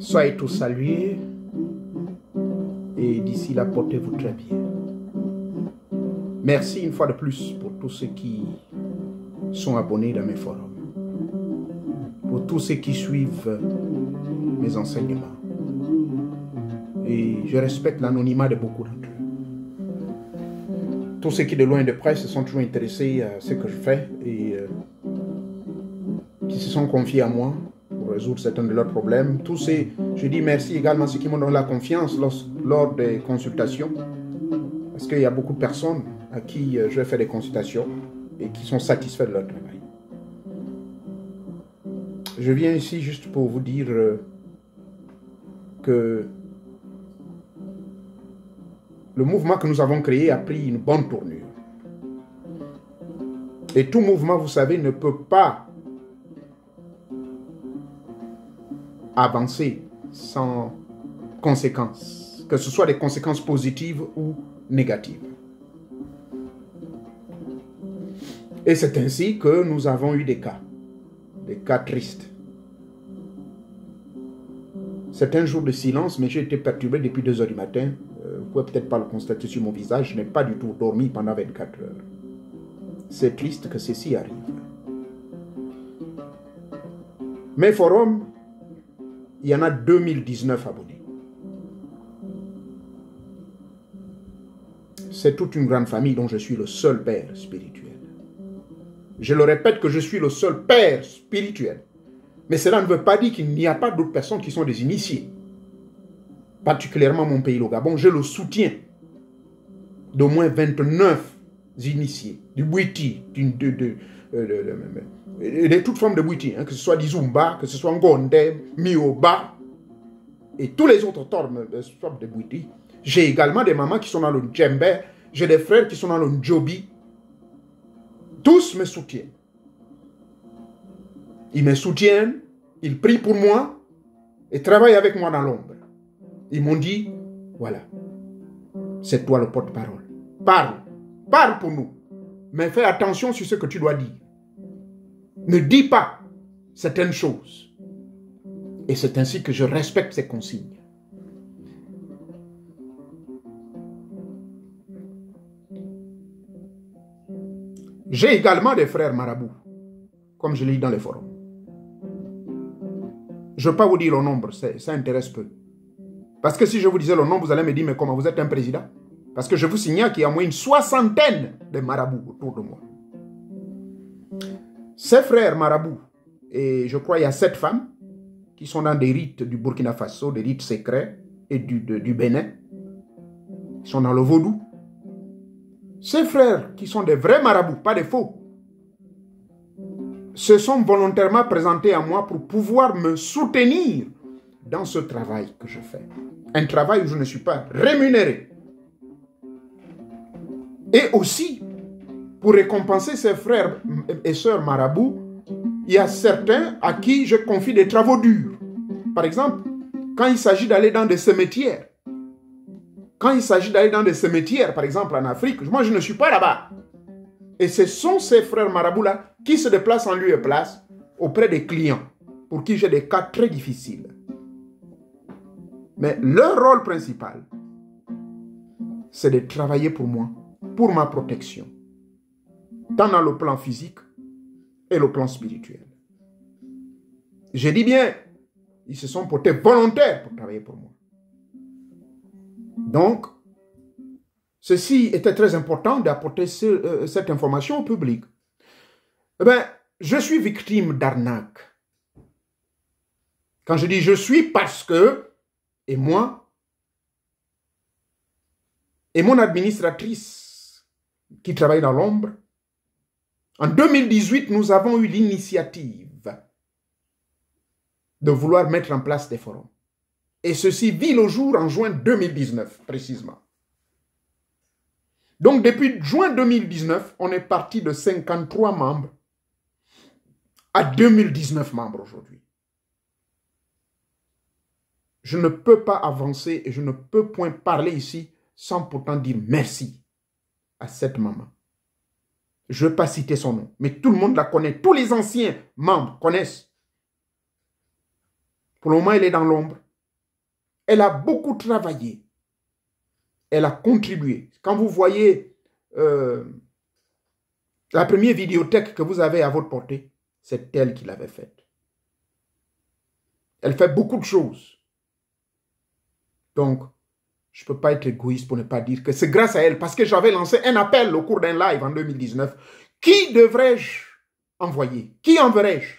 Soyez tous salués et d'ici là, portez-vous très bien. Merci une fois de plus pour tous ceux qui sont abonnés dans mes forums, pour tous ceux qui suivent mes enseignements. Et je respecte l'anonymat de beaucoup d'entre eux. Tous ceux qui de loin et de près se sont toujours intéressés à ce que je fais et qui se sont confiés à moi pour résoudre certains de leurs problèmes. Tous ces, je dis merci également à ceux qui m'ont donné la confiance lors des consultations, parce qu'il y a beaucoup de personnes à qui je fais des consultations et qui sont satisfaits de leur travail. Je viens ici juste pour vous dire que le mouvement que nous avons créé a pris une bonne tournure. Et tout mouvement, vous savez, ne peut pas avancer sans conséquences, que ce soit des conséquences positives ou négatives. Et c'est ainsi que nous avons eu des cas tristes. C'est un jour de silence, mais j'ai été perturbé depuis 2 h du matin. Vous pouvez peut-être pas le constater sur mon visage, je n'ai pas du tout dormi pendant 24 heures. C'est triste que ceci arrive. Mes forums, il y en a 2019 abonnés. C'est toute une grande famille dont je suis le seul père spirituel. Je le répète que je suis le seul père spirituel. Mais cela ne veut pas dire qu'il n'y a pas d'autres personnes qui sont des initiés. Particulièrement mon pays, le Gabon, je le soutiens d'au moins 29 initiés, du Bouiti, de toute forme de Bouiti, hein, que ce soit d'Izumba, que ce soit Ngonde, Mioba, et tous les autres formes de Bouiti. J'ai également des mamans qui sont dans le Djembe, j'ai des frères qui sont dans le Ndjobi. Tous me soutiennent. Ils me soutiennent, ils prient pour moi et travaillent avec moi dans l'ombre. Ils m'ont dit, voilà, c'est toi le porte-parole. Parle pour nous. Mais fais attention sur ce que tu dois dire. Ne dis pas certaines choses. Et c'est ainsi que je respecte ces consignes. J'ai également des frères marabouts, comme je l'ai dit dans les forums. Je ne vais pas vous dire le nombre, ça intéresse peu. Parce que si je vous disais le nombre, vous allez me dire, mais comment, vous êtes un président? Parce que je vous signale qu'il y a au moins une 60aine de marabouts autour de moi. Ces frères marabouts, et je crois qu'il y a 7 femmes, qui sont dans des rites du Burkina Faso, des rites secrets, et du Bénin, qui sont dans le vaudou. Ces frères, qui sont des vrais marabouts, pas des faux, se sont volontairement présentés à moi pour pouvoir me soutenir dans ce travail que je fais. Un travail où je ne suis pas rémunéré. Et aussi, pour récompenser ces frères et sœurs marabouts, il y a certains à qui je confie des travaux durs. Par exemple, quand il s'agit d'aller dans des cimetières. Quand il s'agit d'aller dans des cimetières, par exemple en Afrique, moi je ne suis pas là-bas. Et ce sont ces frères marabouts-là qui se déplacent en lieu et place auprès des clients pour qui j'ai des cas très difficiles. Mais leur rôle principal, c'est de travailler pour moi, pour ma protection, tant dans le plan physique et le plan spirituel. Je dis bien, ils se sont portés volontaires pour travailler pour moi. Donc, ceci était très important d'apporter cette information au public. Eh bien, je suis victime d'arnaque. Quand je dis je suis, parce que, et moi, et mon administratrice qui travaille dans l'ombre, en 2018, nous avons eu l'initiative de vouloir mettre en place des forums. Et ceci vit le jour en juin 2019, précisément. Donc, depuis juin 2019, on est parti de 53 membres à 2019 membres aujourd'hui. Je ne peux pas avancer et je ne peux point parler ici sans pourtant dire merci à cette maman. Je ne vais pas citer son nom, mais tout le monde la connaît. Tous les anciens membres connaissent. Pour le moment, elle est dans l'ombre. Elle a beaucoup travaillé. Elle a contribué. Quand vous voyez la première vidéothèque que vous avez à votre portée, c'est elle qui l'avait faite. Elle fait beaucoup de choses. Donc, je ne peux pas être égoïste pour ne pas dire que c'est grâce à elle, parce que j'avais lancé un appel au cours d'un live en 2019. Qui devrais-je envoyer? Qui enverrai-je?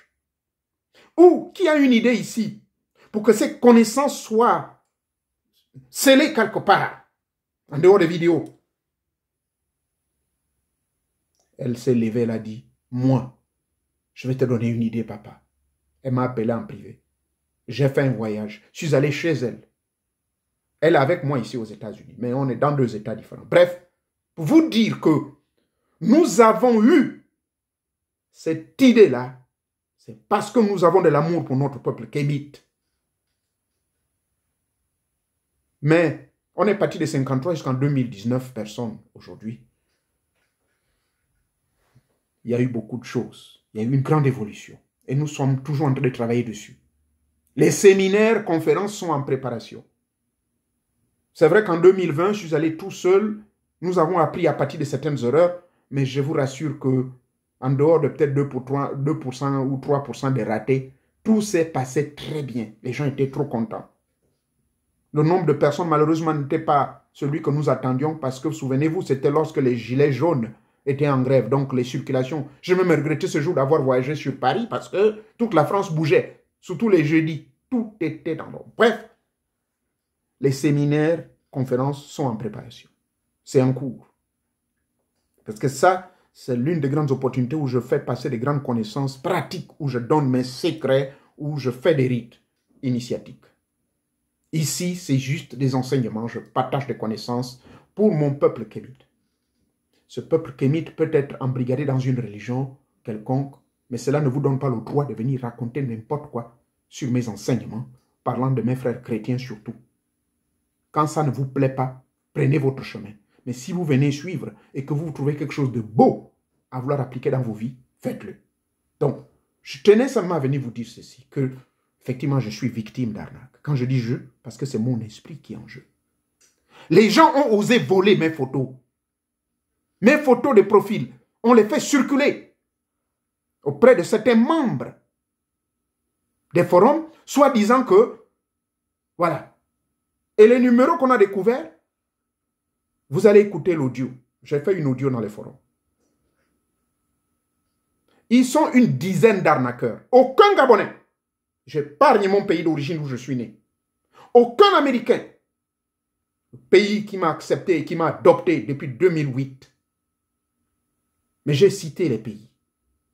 Ou qui a une idée ici pour que ces connaissances soient scellées quelque part, en dehors des vidéos? Elle s'est levée, elle a dit, moi, je vais te donner une idée, papa. Elle m'a appelé en privé. J'ai fait un voyage. Je suis allé chez elle. Elle est avec moi ici aux États-Unis, mais on est dans 2 États différents. Bref, pour vous dire que nous avons eu cette idée-là, c'est parce que nous avons de l'amour pour notre peuple kémite. Mais on est parti de 53 jusqu'en 2019 personnes aujourd'hui. Il y a eu beaucoup de choses. Il y a eu une grande évolution. Et nous sommes toujours en train de travailler dessus. Les séminaires, conférences sont en préparation. C'est vrai qu'en 2020, je suis allé tout seul. Nous avons appris à partir de certaines erreurs, mais je vous rassure que en dehors de peut-être 2% ou 3% des ratés, tout s'est passé très bien. Les gens étaient trop contents. Le nombre de personnes, malheureusement, n'était pas celui que nous attendions parce que, souvenez-vous, c'était lorsque les gilets jaunes étaient en grève, donc les circulations. J'ai même regretté ce jour d'avoir voyagé sur Paris parce que toute la France bougeait, surtout les jeudis. Tout était dans l'ordre. Bref, les séminaires, conférences sont en préparation. C'est en cours. Parce que ça, c'est l'une des grandes opportunités où je fais passer des grandes connaissances pratiques, où je donne mes secrets, où je fais des rites initiatiques. Ici, c'est juste des enseignements, je partage des connaissances pour mon peuple kémite. Ce peuple kémite peut être embrigadé dans une religion quelconque, mais cela ne vous donne pas le droit de venir raconter n'importe quoi sur mes enseignements, parlant de mes frères chrétiens surtout. Quand ça ne vous plaît pas, prenez votre chemin. Mais si vous venez suivre et que vous trouvez quelque chose de beau à vouloir appliquer dans vos vies, faites-le. Donc, je tenais seulement à venir vous dire ceci, que effectivement, je suis victime d'arnaque. Quand je dis je, parce que c'est mon esprit qui est en jeu. Les gens ont osé voler mes photos. Mes photos de profil, on les fait circuler auprès de certains membres des forums, soit disant que, voilà. Et les numéros qu'on a découverts, vous allez écouter l'audio. J'ai fait une audio dans les forums. Ils sont une dizaine d'arnaqueurs. Aucun Gabonais. J'épargne mon pays d'origine où je suis né. Aucun Américain. Le pays qui m'a accepté et qui m'a adopté depuis 2008. Mais j'ai cité les pays.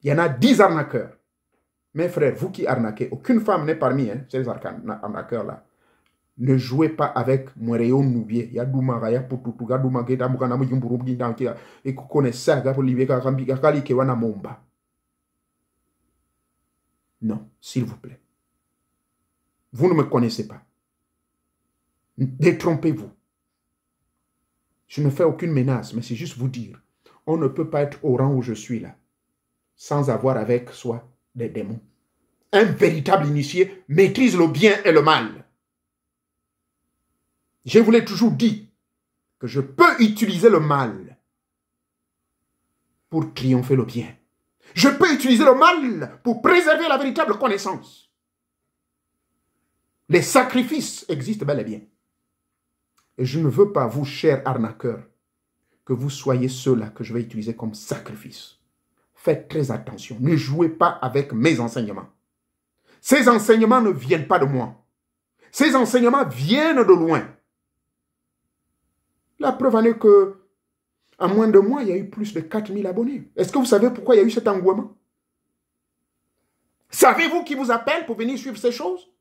Il y en a 10 arnaqueurs. Mes frères, vous qui arnaquez, aucune femme n'est parmi ces arnaqueurs-là. Ne jouez pas avec Mouréo Noubier. Il y a Doumara, il y a Poututuga, Doumageda, Moukanamu, Yumburubi, et vous connaissez ça, pour l'Ibeka, Kambika, Kewana Momba. Non, s'il vous plaît. Vous ne me connaissez pas. Détrompez-vous. Je ne fais aucune menace, mais c'est juste vous dire. On ne peut pas être au rang où je suis là, sans avoir avec soi des démons. Un véritable initié maîtrise le bien et le mal. Je vous l'ai toujours dit que je peux utiliser le mal pour triompher le bien. Je peux utiliser le mal pour préserver la véritable connaissance. Les sacrifices existent bel et bien. Et je ne veux pas, vous, chers arnaqueurs, que vous soyez ceux-là que je vais utiliser comme sacrifice. Faites très attention. Ne jouez pas avec mes enseignements. Ces enseignements ne viennent pas de moi. Ces enseignements viennent de loin. La preuve en est que, en moins de mois, il y a eu plus de 4000 abonnés. Est-ce que vous savez pourquoi il y a eu cet engouement? Savez-vous qui vous appelle pour venir suivre ces choses?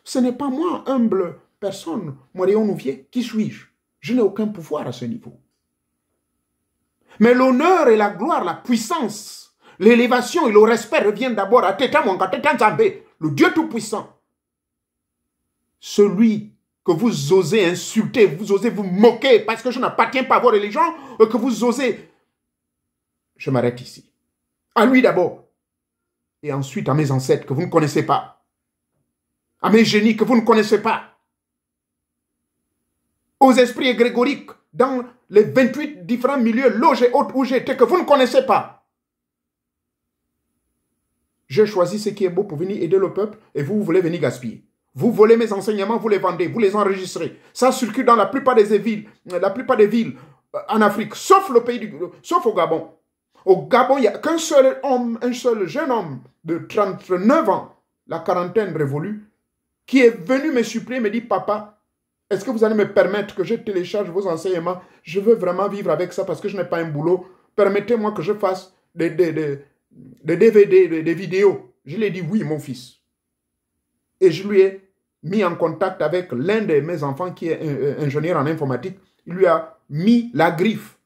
Ce n'est pas moi, humble personne, Mouréo Nouvier. Qui suis-je? Je n'ai aucun pouvoir à ce niveau. Mais l'honneur et la gloire, la puissance, l'élévation et le respect reviennent d'abord à Teta Mwanga, Teta Nzambe, le Dieu Tout-Puissant. Celui que vous osez insulter, vous osez vous moquer parce que je n'appartiens pas à vos religions, que vous osez... Je m'arrête ici. À lui d'abord. Et ensuite à mes ancêtres que vous ne connaissez pas. À mes génies que vous ne connaissez pas. aux esprits égrégoriques dans les 28 différents milieux, loges et autres où j'étais, que vous ne connaissez pas. J'ai choisi ce qui est beau pour venir aider le peuple et vous voulez venir gaspiller. Vous volez mes enseignements, vous les vendez, vous les enregistrez. Ça circule dans la plupart des villes en Afrique, sauf sauf au Gabon. Au Gabon, il n'y a qu'un seul homme, un seul jeune homme de 39 ans, la quarantaine révolue, qui est venu me supplier, me dit, papa, est-ce que vous allez me permettre que je télécharge vos enseignements? Je veux vraiment vivre avec ça parce que je n'ai pas un boulot. Permettez-moi que je fasse des DVD, des vidéos. Je lui ai dit oui, mon fils. Et je lui ai mis en contact avec l'un de mes enfants qui est ingénieur en informatique. Il lui a mis la griffe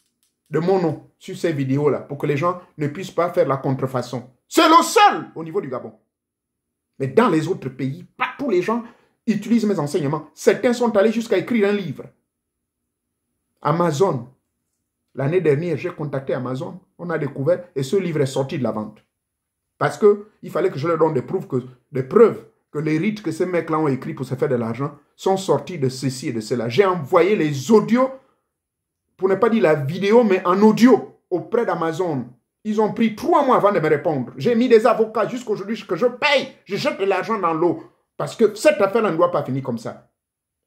de mon nom sur ces vidéos-là pour que les gens ne puissent pas faire la contrefaçon. C'est le seul au niveau du Gabon. Mais dans les autres pays, pas tous les gens utilisent mes enseignements. Certains sont allés jusqu'à écrire un livre. Amazon. L'année dernière, j'ai contacté Amazon. On a découvert et ce livre est sorti de la vente. Parce qu'il fallait que je leur donne des preuves que les rites que ces mecs-là ont écrits pour se faire de l'argent sont sortis de ceci et de cela. J'ai envoyé les audios, pour ne pas dire la vidéo, mais en audio auprès d'Amazon. Ils ont pris 3 mois avant de me répondre. J'ai mis des avocats jusqu'aujourd'hui que je paye. Je jette de l'argent dans l'eau. Parce que cette affaire-là ne doit pas finir comme ça.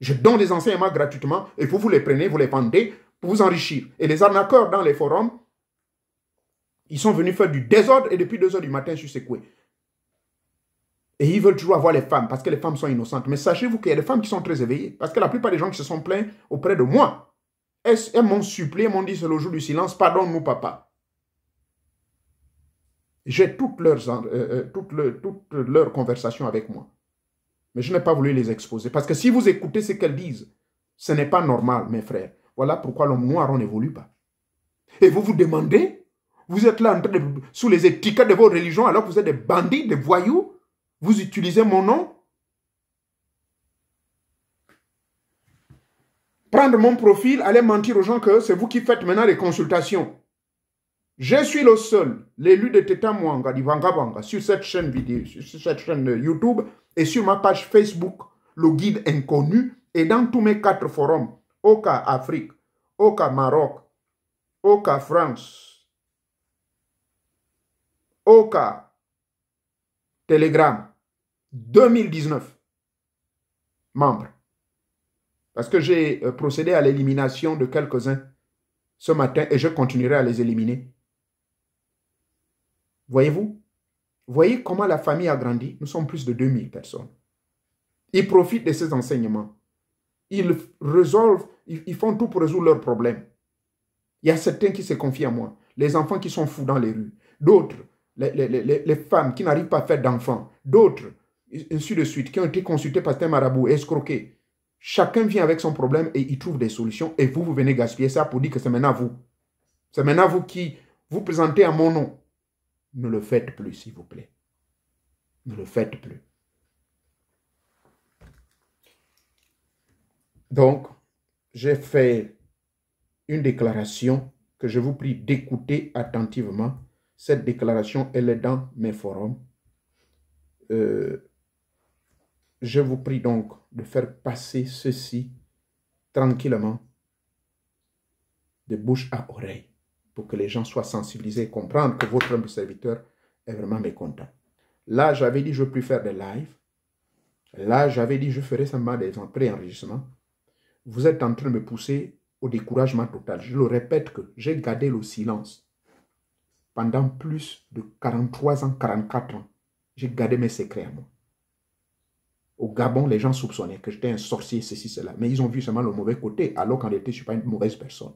Je donne des enseignements gratuitement et vous les prenez, vous les vendez pour vous enrichir. Et les arnaqueurs dans les forums, ils sont venus faire du désordre et depuis 2 heures du matin, je suis secoué. Et ils veulent toujours avoir les femmes parce que les femmes sont innocentes. Mais sachez-vous qu'il y a des femmes qui sont très éveillées. Parce que la plupart des gens qui se sont plaints auprès de moi, elles m'ont supplié, m'ont dit c'est le jour du silence, pardonne-nous papa. J'ai toutes leurs conversations avec moi. Mais je n'ai pas voulu les exposer. Parce que si vous écoutez ce qu'elles disent, ce n'est pas normal, mes frères. Voilà pourquoi l'homme noir, on n'évolue pas. Et vous vous demandez, vous êtes là en train de, sous les étiquettes de vos religions, alors que vous êtes des bandits, des voyous, vous utilisez mon nom. Prendre mon profil, aller mentir aux gens que c'est vous qui faites maintenant les consultations. Je suis le seul, l'élu de Teta Mwanga, d'Ivangabanga, sur cette chaîne vidéo, sur cette chaîne YouTube et sur ma page Facebook, le guide inconnu, et dans tous mes 4 forums, Oka Afrique, Oka Maroc, Oka France, Oka Telegram, 2019 membres. Parce que j'ai procédé à l'élimination de quelques-uns ce matin et je continuerai à les éliminer. Voyez-vous? Voyez comment la famille a grandi? Nous sommes plus de 2000 personnes. Ils profitent de ces enseignements. Ils résolvent, ils font tout pour résoudre leurs problèmes. Il y a certains qui se confient à moi. Les enfants qui sont fous dans les rues. D'autres, les femmes qui n'arrivent pas à faire d'enfants. D'autres, ainsi de suite, qui ont été consultés par un marabout, escroqués. Chacun vient avec son problème et il trouve des solutions. Et vous venez gaspiller ça pour dire que c'est maintenant vous. C'est maintenant vous qui vous présentez à mon nom. Ne le faites plus, s'il vous plaît. Ne le faites plus. Donc, j'ai fait une déclaration que je vous prie d'écouter attentivement. Cette déclaration, elle est dans mes forums. Je vous prie donc de faire passer ceci tranquillement de bouche à oreille pour que les gens soient sensibilisés et comprennent que votre humble serviteur est vraiment mécontent. Là, j'avais dit je ne veux plus faire des lives. Là, j'avais dit je ferai seulement des pré-enregistrements. Vous êtes en train de me pousser au découragement total. Je le répète que j'ai gardé le silence pendant plus de 43 ans, 44 ans. J'ai gardé mes secrets à moi. Au Gabon, les gens soupçonnaient que j'étais un sorcier, ceci, cela. Mais ils ont vu seulement le mauvais côté, alors qu'en réalité, je ne suis pas une mauvaise personne.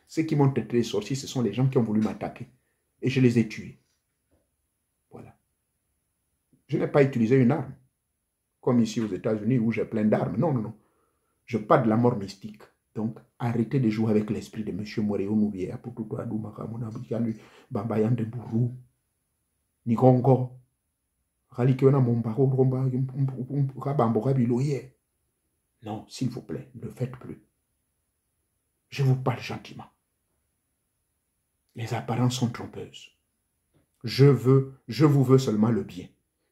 Ceux qui m'ont traité de sorcier, ce sont les gens qui ont voulu m'attaquer. Et je les ai tués. Voilà. Je n'ai pas utilisé une arme. Comme ici aux États-Unis où j'ai plein d'armes. Non, non, non. Je parle de la mort mystique. Donc, arrêtez de jouer avec l'esprit de M. Moréo Nouvier. Bambayande Bourou. Nigongo. Non, s'il vous plaît, ne le faites plus. Je vous parle gentiment. Les apparences sont trompeuses. Je vous veux seulement le bien.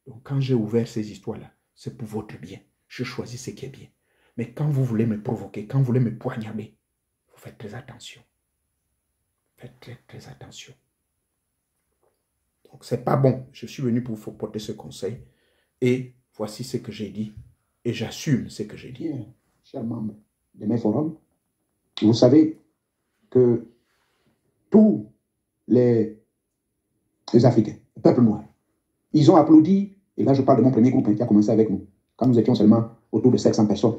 Donc quand j'ai ouvert ces histoires-là, c'est pour votre bien. Je choisis ce qui est bien. Mais quand vous voulez me provoquer, quand vous voulez me poignarder, vous faites très attention. Faites très, très attention. Donc, c'est pas bon. Je suis venu pour vous porter ce conseil. Et voici ce que j'ai dit. Et j'assume ce que j'ai dit. Bien, chers membres de mes forums, vous savez que tous les Africains, le peuple noir, ils ont applaudi, et là je parle de mon premier groupe qui a commencé avec nous, quand nous étions seulement autour de 700 personnes.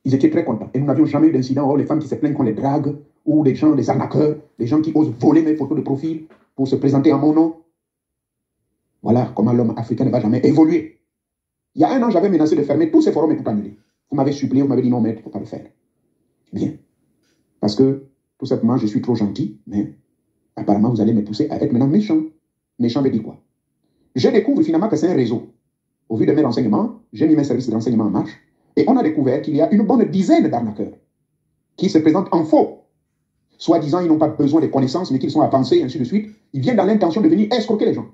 Ils étaient très contents. Et nous n'avions jamais eu d'incident. Or, les femmes qui se plaignent qu'on les drague, ou les gens, les arnaqueurs, les gens qui osent voler mes photos de profil pour se présenter en mon nom. Voilà comment l'homme africain ne va jamais évoluer. Il y a un an, j'avais menacé de fermer tous ces forums et tout annuler. Vous m'avez supplié, vous m'avez dit non, maître, il ne faut pas le faire. Bien. Parce que, tout simplement, je suis trop gentil, mais apparemment, vous allez me pousser à être maintenant méchant. Méchant veut dire quoi? Je découvre finalement que c'est un réseau. Au vu de mes renseignements, j'ai mis mes services de renseignement en marche, et on a découvert qu'il y a une bonne dizaine d'arnaqueurs qui se présentent en faux. Soi-disant, ils n'ont pas besoin de connaissances, mais qu'ils sont avancés, et ainsi de suite. Ils viennent dans l'intention de venir escroquer les gens.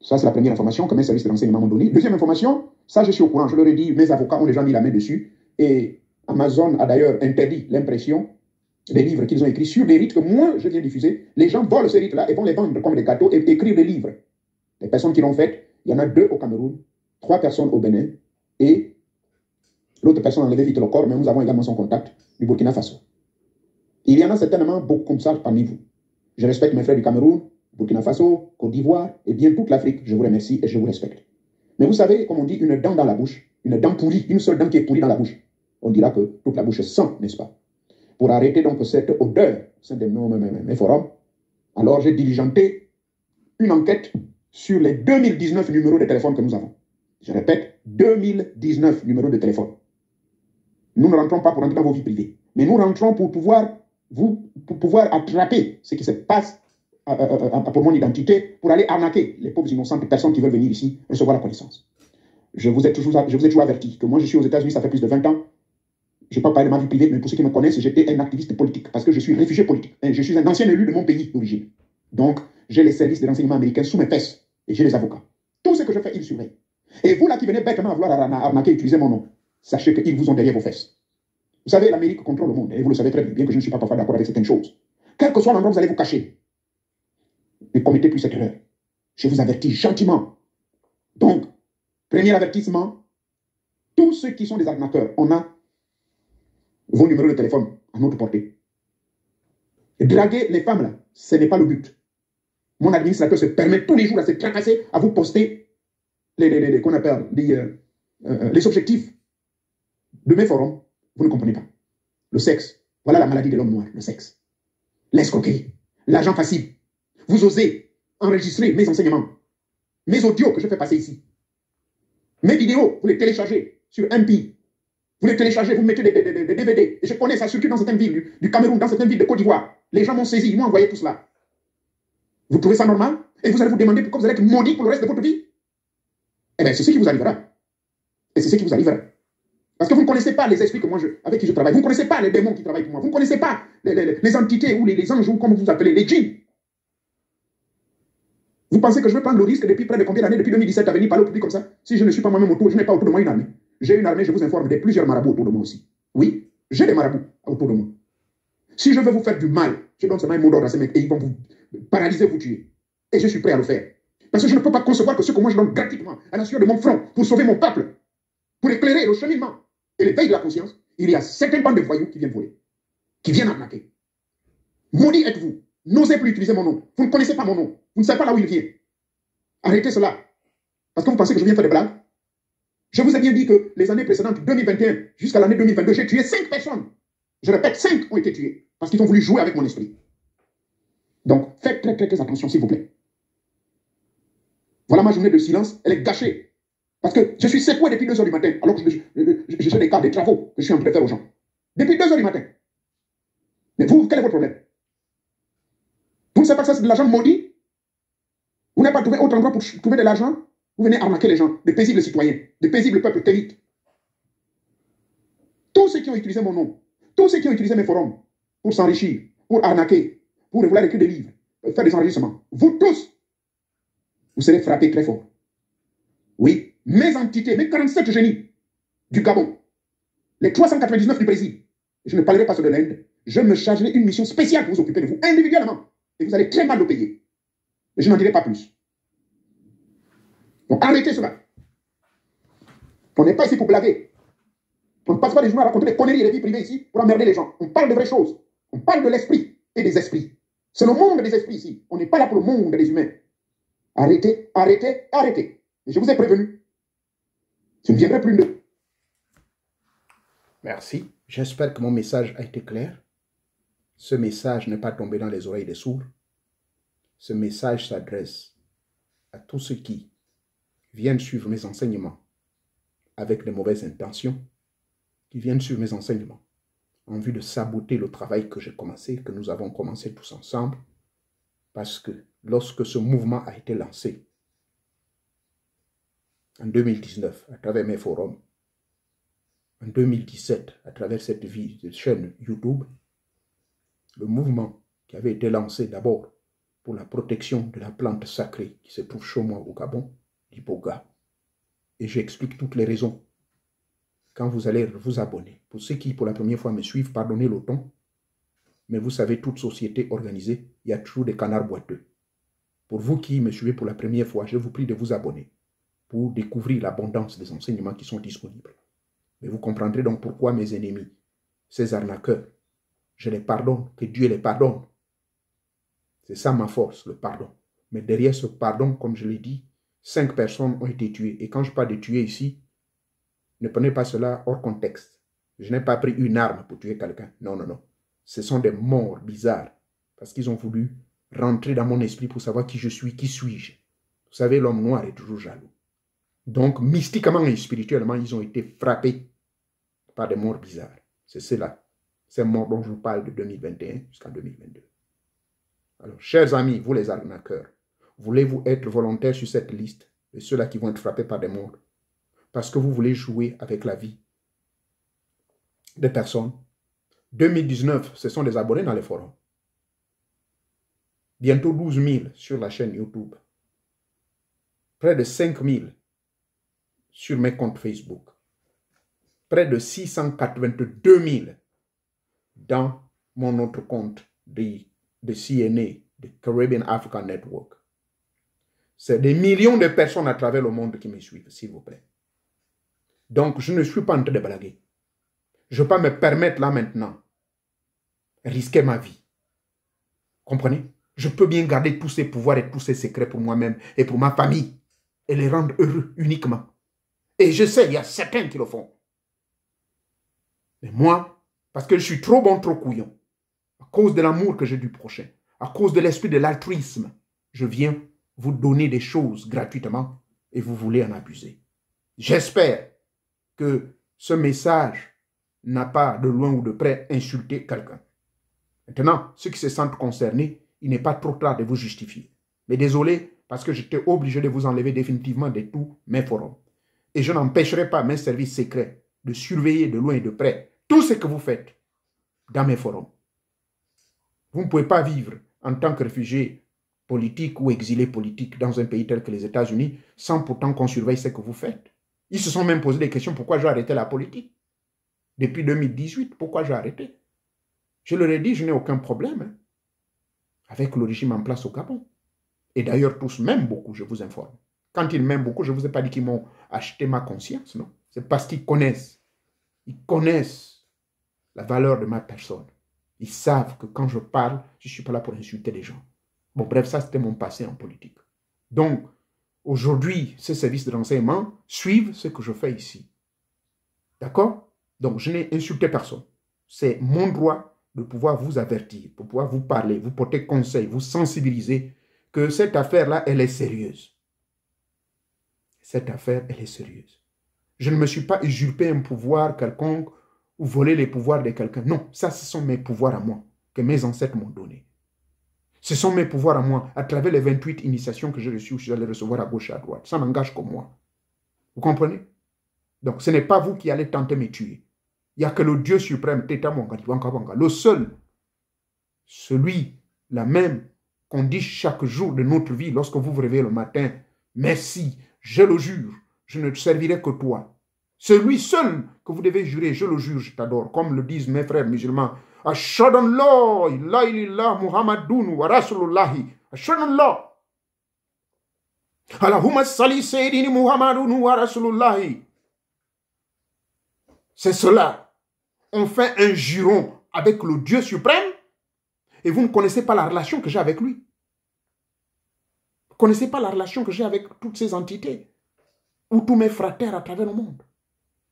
Ça, c'est la première information que mes services de renseignement m'ont donnée. Deuxième information, ça, je suis au courant. Je leur ai dit, mes avocats ont déjà mis la main dessus. Et Amazon a d'ailleurs interdit l'impression des livres qu'ils ont écrits sur des rites que moi, je viens diffuser. Les gens volent ces rites-là et vont les vendre comme des gâteaux et écrire des livres. Les personnes qui l'ont fait, il y en a 2 au Cameroun, 3 personnes au Bénin et l'autre personne a enlevé vite le corps, mais nous avons également son contact du Burkina Faso. Il y en a certainement beaucoup comme ça parmi vous. Je respecte mes frères du Cameroun, Burkina Faso, Côte d'Ivoire et bien toute l'Afrique. Je vous remercie et je vous respecte. Mais vous savez, comme on dit, une dent dans la bouche, une dent pourrie, une seule dent qui est pourrie dans la bouche. On dira que toute la bouche sent, n'est-ce pas? Pour arrêter donc cette odeur au sein de mes forums, alors j'ai diligenté une enquête sur les 2019 numéros de téléphone que nous avons. Je répète, 2019 numéros de téléphone. Nous ne rentrons pas pour rentrer dans vos vies privées, mais nous rentrons pour pouvoir attraper ce qui se passe pour mon identité, pour aller arnaquer les pauvres innocentes personnes qui veulent venir ici recevoir la connaissance. Je vous ai toujours averti que moi je suis aux États-Unis, ça fait plus de 20 ans. Je ne peux pas parler de ma vie privée, mais pour ceux qui me connaissent, j'étais un activiste politique, parce que je suis réfugié politique. Je suis un ancien élu de mon pays d'origine. Donc, j'ai les services de renseignement américains sous mes fesses, et j'ai les avocats. Tout ce que je fais, ils surveillent. Et vous là qui venez bêtement vouloir arnaquer, utiliser mon nom, sachez qu'ils vous ont derrière vos fesses. Vous savez, l'Amérique contrôle le monde, et vous le savez très bien que je ne suis pas parfois d'accord avec certaines choses. Quel que soit l'endroit où vous allez vous cacher, ne commettez plus cette erreur. Je vous avertis gentiment. Donc, premier avertissement, tous ceux qui sont des arnaqueurs, on a vos numéros de téléphone à notre portée. Et draguer les femmes, là, ce n'est pas le but. Mon administrateur se permet tous les jours à se tracasser, à vous poster les objectifs de mes forums. Vous ne comprenez pas. Le sexe, voilà la maladie de l'homme noir, le sexe. L'escroquerie, l'argent facile. Vous osez enregistrer mes enseignements, mes audios que je fais passer ici. Mes vidéos, vous les téléchargez sur MP. Vous les téléchargez, vous mettez des DVD. Et je connais, ça circule dans certaines villes du Cameroun, dans certaines villes de Côte d'Ivoire. Les gens m'ont saisi, ils m'ont envoyé tout cela. Vous trouvez ça normal? Et vous allez vous demander pourquoi vous allez être maudit pour le reste de votre vie? Eh bien, c'est ce qui vous arrivera. Et c'est ce qui vous arrivera. Parce que vous ne connaissez pas les esprits avec qui je travaille. Vous ne connaissez pas les démons qui travaillent pour moi. Vous ne connaissez pas les entités ou les anges, ou comme vous appelez, les djinns. Vous pensez que je vais prendre le risque depuis près de combien d'années, depuis 2017, à venir parler au public comme ça? Si je ne suis pas moi-même autour, je n'ai pas autour de moi une armée. J'ai une armée, je vous informe, de plusieurs marabouts autour de moi aussi. Oui, j'ai des marabouts autour de moi. Si je veux vous faire du mal, je donne seulement un mot d'ordre à ces mecs et ils vont vous paralyser, vous tuer. Et je suis prêt à le faire. Parce que je ne peux pas concevoir que ce que moi je donne gratuitement à la sueur de mon front pour sauver mon peuple, pour éclairer le cheminement et l'éveil de la conscience, il y a certaines bandes de voyous qui viennent voler, qui viennent arnaquer. Maudit êtes-vous. N'osez plus utiliser mon nom. Vous ne connaissez pas mon nom. Vous ne savez pas là où il vient. Arrêtez cela. Parce que vous pensez que je viens faire des blagues. Je vous ai bien dit que les années précédentes, 2021 jusqu'à l'année 2022, j'ai tué 5 personnes. Je répète, 5 ont été tués. Parce qu'ils ont voulu jouer avec mon esprit. Donc, faites très, très, très attention, s'il vous plaît. Voilà ma journée de silence. Elle est gâchée. Parce que je suis secoué depuis 2 h du matin, alors que j'ai des cas, des travaux que je suis en train de faire aux gens. Depuis 2 h du matin. Mais vous, quel est votre problème? Vous ne savez pas que ça, c'est de l'argent maudit? Vous n'avez pas trouvé autre endroit pour trouver de l'argent? Vous venez arnaquer les gens, des paisibles citoyens, des paisibles peuples terribles. Tous ceux qui ont utilisé mon nom, tous ceux qui ont utilisé mes forums pour s'enrichir, pour arnaquer, pour vouloir écrire des livres, faire des enregistrements, vous tous, vous serez frappés très fort. Oui, mes entités, mes 47 génies du Gabon, les 399 du Brésil, je ne parlerai pas sur de l'Inde, je me chargerai une mission spéciale pour vous occuper de vous individuellement. Et vous allez très mal le payer. Et je n'en dirai pas plus. Donc arrêtez cela. On n'est pas ici pour blaguer. On ne passe pas des journées à raconter des conneries et des vies privées ici pour emmerder les gens. On parle de vraies choses. On parle de l'esprit et des esprits. C'est le monde des esprits ici. On n'est pas là pour le monde des humains. Arrêtez, arrêtez, arrêtez. Et je vous ai prévenu. Je ne viendrai plus de... Merci. J'espère que mon message a été clair. Ce message n'est pas tombé dans les oreilles des sourds. Ce message s'adresse à tous ceux qui viennent suivre mes enseignements avec de mauvaises intentions, qui viennent suivre mes enseignements en vue de saboter le travail que j'ai commencé, que nous avons commencé tous ensemble, parce que lorsque ce mouvement a été lancé en 2019 à travers mes forums, en 2017 à travers cette chaîne YouTube, le mouvement qui avait été lancé d'abord pour la protection de la plante sacrée qui se trouve chez moi au Gabon, l'Iboga. Et j'explique toutes les raisons. Quand vous allez vous abonner, pour ceux qui pour la première fois me suivent, pardonnez le ton, mais vous savez, toute société organisée, il y a toujours des canards boiteux. Pour vous qui me suivez pour la première fois, je vous prie de vous abonner pour découvrir l'abondance des enseignements qui sont disponibles. Mais vous comprendrez donc pourquoi mes ennemis, ces arnaqueurs, je les pardonne, que Dieu les pardonne. C'est ça ma force, le pardon. Mais derrière ce pardon, comme je l'ai dit, 5 personnes ont été tuées. Et quand je parle de tuer ici, ne prenez pas cela hors contexte. Je n'ai pas pris une arme pour tuer quelqu'un. Non, non, non. Ce sont des morts bizarres. Parce qu'ils ont voulu rentrer dans mon esprit pour savoir qui je suis, qui suis-je. Vous savez, l'homme noir est toujours jaloux. Donc, mystiquement et spirituellement, ils ont été frappés par des morts bizarres. C'est cela. Ces morts dont je vous parle de 2021 jusqu'à 2022. Alors, chers amis, vous les arnaqueurs, voulez-vous être volontaires sur cette liste de ceux-là qui vont être frappés par des morts parce que vous voulez jouer avec la vie des personnes? 2019, ce sont des abonnés dans les forums. Bientôt 12 000 sur la chaîne YouTube. Près de 5 000 sur mes comptes Facebook. Près de 682 000 dans mon autre compte de CNA, de Caribbean Africa Network. C'est des millions de personnes à travers le monde qui me suivent, s'il vous plaît. Donc, je ne suis pas en train de blaguer. Je ne peux pas me permettre là maintenant risquer ma vie. Comprenez? Je peux bien garder tous ces pouvoirs et tous ces secrets pour moi-même et pour ma famille et les rendre heureux uniquement. Et je sais, il y a certains qui le font. Mais moi, parce que je suis trop bon, trop couillon, à cause de l'amour que j'ai du prochain, à cause de l'esprit de l'altruisme, je viens vous donner des choses gratuitement et vous voulez en abuser. J'espère que ce message n'a pas de loin ou de près insulté quelqu'un. Maintenant, ceux qui se sentent concernés, il n'est pas trop tard de vous justifier. Mais désolé, parce que j'étais obligé de vous enlever définitivement de tous mes forums. Et je n'empêcherai pas mes services secrets de surveiller de loin et de près tout ce que vous faites dans mes forums. Vous ne pouvez pas vivre en tant que réfugié politique ou exilé politique dans un pays tel que les États-Unis sans pourtant qu'on surveille ce que vous faites. Ils se sont même posé des questions pourquoi j'ai arrêté la politique. Depuis 2018, pourquoi j'ai arrêté? Je leur ai dit, je n'ai aucun problème avec le régime en place au Gabon. Et d'ailleurs, tous m'aiment beaucoup, je vous informe. Quand ils m'aiment beaucoup, je ne vous ai pas dit qu'ils m'ont acheté ma conscience, non. C'est parce qu'ils connaissent. Ils connaissent la valeur de ma personne. Ils savent que quand je parle, je ne suis pas là pour insulter les gens. Bon, bref, ça, c'était mon passé en politique. Donc, aujourd'hui, ces services de renseignement suivent ce que je fais ici. D'accord? Donc, je n'ai insulté personne. C'est mon droit de pouvoir vous avertir, pour pouvoir vous parler, vous porter conseil, vous sensibiliser que cette affaire-là, elle est sérieuse. Cette affaire, elle est sérieuse. Je ne me suis pas usurpé un pouvoir quelconque ou volé les pouvoirs de quelqu'un. Non, ça, ce sont mes pouvoirs à moi, que mes ancêtres m'ont donnés. Ce sont mes pouvoirs à moi, à travers les 28 initiations que j'ai reçues, je vais les recevoir à gauche et à droite. Ça n'engage que moi. Vous comprenez? Donc, ce n'est pas vous qui allez tenter de me tuer. Il n'y a que le Dieu suprême, le seul, celui-là même qu'on dit chaque jour de notre vie, lorsque vous vous réveillez le matin, merci, je le jure, je ne servirai que toi. C'est lui seul que vous devez jurer. Je le jure, je t'adore. Comme le disent mes frères musulmans. Ashhadullah, la ilaha Muhammadun wa Rasulullahi. Ashhadullah. Allahumma salli sayyidini Muhammadun wa Rasulullahi. C'est cela. On fait un juron avec le Dieu suprême et vous ne connaissez pas la relation que j'ai avec lui. Vous ne connaissez pas la relation que j'ai avec toutes ces entités ou tous mes frères à travers le monde.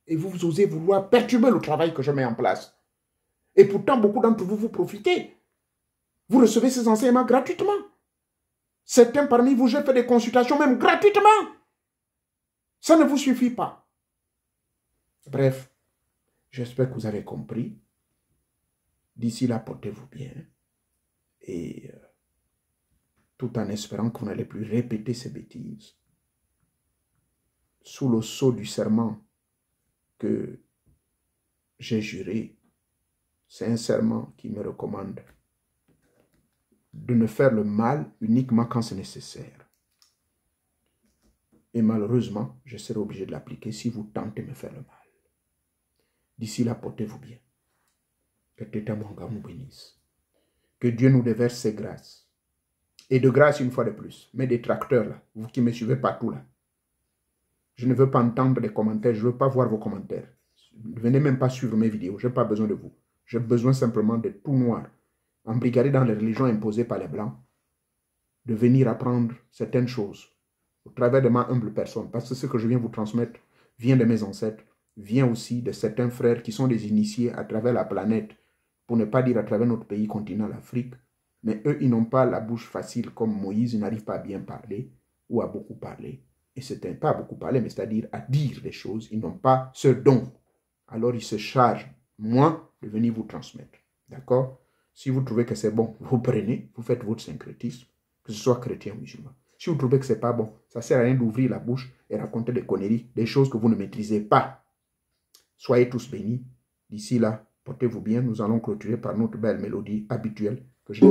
Et vous osez vouloir perturber le travail que je mets en place. Et pourtant, beaucoup d'entre vous, vous profitez. Vous recevez ces enseignements gratuitement. Certains parmi vous, j'ai fait des consultations même gratuitement. Ça ne vous suffit pas. Bref, j'espère que vous avez compris. D'ici là, portez-vous bien. Et tout en espérant que vous n'allez plus répéter ces bêtises. Sous le sceau du serment que j'ai juré, c'est un serment qui me recommande de ne faire le mal uniquement quand c'est nécessaire. Et malheureusement, je serai obligé de l'appliquer si vous tentez de me faire le mal. D'ici là, portez-vous bien. Que Teta Mwanga nous bénisse. Que Dieu nous déverse ses grâces. Et de grâce une fois de plus. Mes détracteurs là, vous qui me suivez partout là. Je ne veux pas entendre des commentaires, je ne veux pas voir vos commentaires. Ne venez même pas suivre mes vidéos, je n'ai pas besoin de vous. J'ai besoin simplement de tout noir, embrigadé dans les religions imposées par les Blancs, de venir apprendre certaines choses au travers de ma humble personne. Parce que ce que je viens vous transmettre vient de mes ancêtres, vient aussi de certains frères qui sont des initiés à travers la planète, pour ne pas dire à travers notre pays, continent, l'Afrique. Mais eux, ils n'ont pas la bouche facile comme Moïse, ils n'arrivent pas à bien parler ou à beaucoup parler. Et c'est pas à beaucoup parler, mais c'est-à-dire à dire des choses. Ils n'ont pas ce don. Alors ils se chargent, moi, de venir vous transmettre. D'accord? Si vous trouvez que c'est bon, vous prenez, vous faites votre syncrétisme, que ce soit chrétien ou musulman. Si vous trouvez que c'est pas bon, ça ne sert à rien d'ouvrir la bouche et raconter des conneries, des choses que vous ne maîtrisez pas. Soyez tous bénis. D'ici là, portez-vous bien. Nous allons clôturer par notre belle mélodie habituelle que je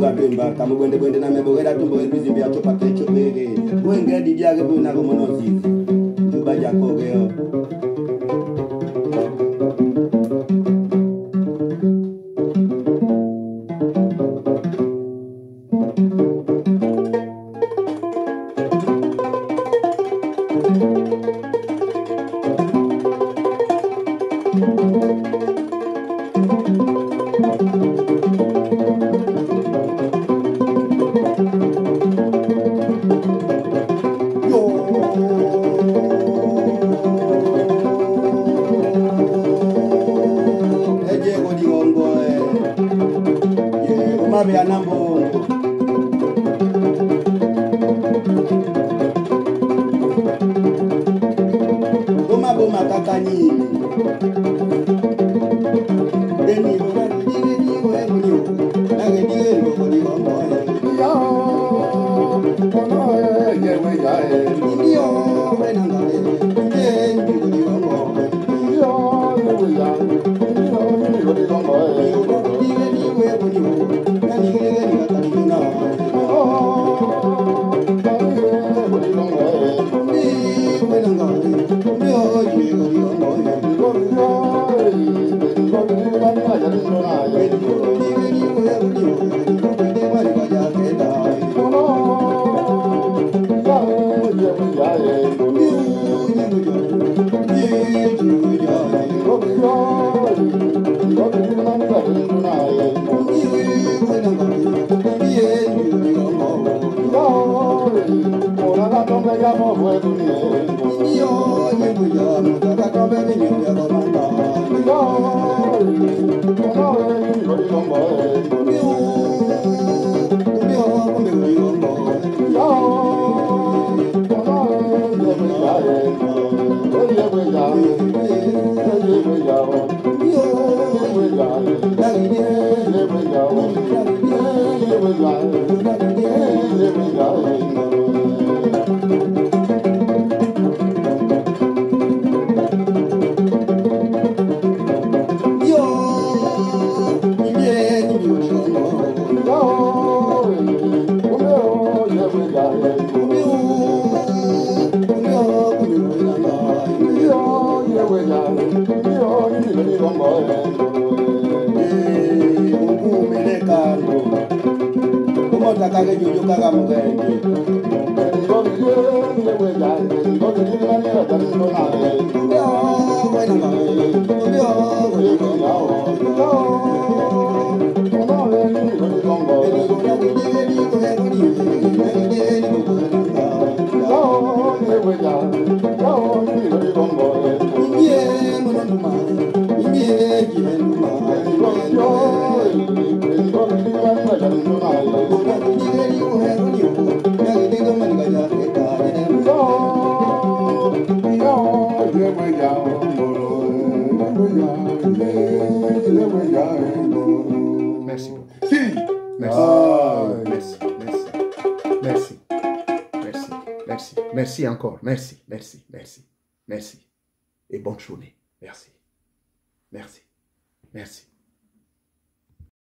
Yeah. Merci beaucoup. Merci. Merci. Merci. Merci. Merci encore. Merci. Merci. Merci. Merci. Et bonne journée. Merci. Merci. Merci.